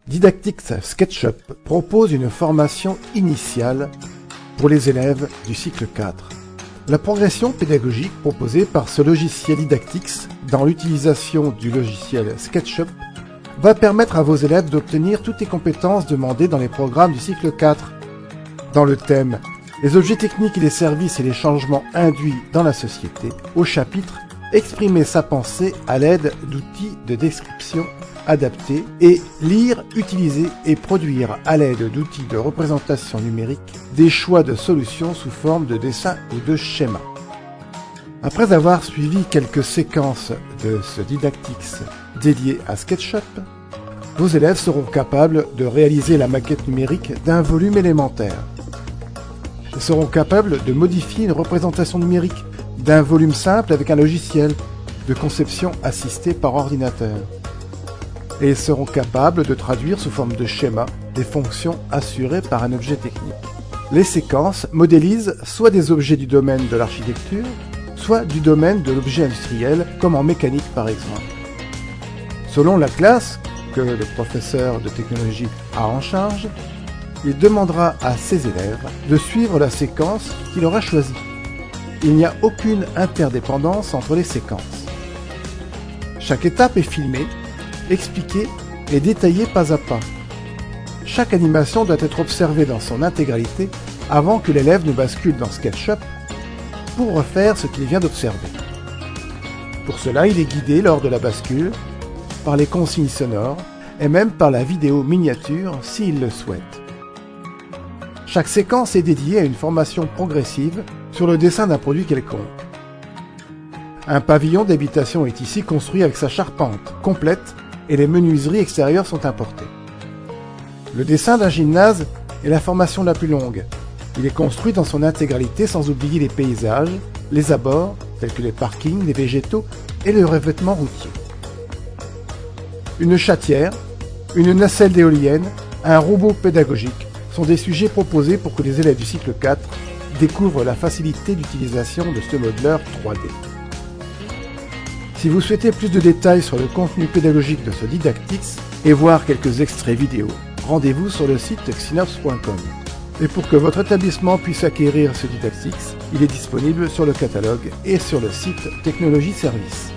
Didactics SketchUp propose une formation initiale pour les élèves du cycle 4. La progression pédagogique proposée par ce logiciel Didactics dans l'utilisation du logiciel SketchUp va permettre à vos élèves d'obtenir toutes les compétences demandées dans les programmes du cycle 4. Dans le thème « Les objets techniques et les services et les changements induits dans la société », au chapitre « Exprimer sa pensée à l'aide d'outils de description adaptés » et « Lire, utiliser et produire à l'aide d'outils de représentation numérique des choix de solutions sous forme de dessins ou de schémas ». Après avoir suivi quelques séquences de ce Didactics dédié à SketchUp, vos élèves seront capables de réaliser la maquette numérique d'un volume élémentaire. Ils seront capables de modifier une représentation numérique d'un volume simple avec un logiciel de conception assisté par ordinateur. Et ils seront capables de traduire sous forme de schéma des fonctions assurées par un objet technique. Les séquences modélisent soit des objets du domaine de l'architecture, soit du domaine de l'objet industriel, comme en mécanique par exemple. Selon la classe que le professeur de technologie a en charge, il demandera à ses élèves de suivre la séquence qu'il aura choisie. Il n'y a aucune interdépendance entre les séquences. Chaque étape est filmée, expliquée et détaillée pas à pas. Chaque animation doit être observée dans son intégralité avant que l'élève ne bascule dans SketchUp pour refaire ce qu'il vient d'observer. Pour cela, il est guidé lors de la bascule par les consignes sonores et même par la vidéo miniature s'il le souhaite. Chaque séquence est dédiée à une formation progressive sur le dessin d'un produit quelconque. Un pavillon d'habitation est ici construit avec sa charpente complète et les menuiseries extérieures sont importées. Le dessin d'un gymnase est la formation la plus longue. Il est construit dans son intégralité sans oublier les paysages, les abords, tels que les parkings, les végétaux et le revêtement routier. Une chatière, une nacelle d'éolienne, un robot pédagogique sont des sujets proposés pour que les élèves du cycle 4 découvrent la facilité d'utilisation de ce modeleur 3D. Si vous souhaitez plus de détails sur le contenu pédagogique de ce Didactics et voir quelques extraits vidéo, rendez-vous sur le site xinops.com. Et pour que votre établissement puisse acquérir ce Didactics, il est disponible sur le catalogue et sur le site Technologie Service.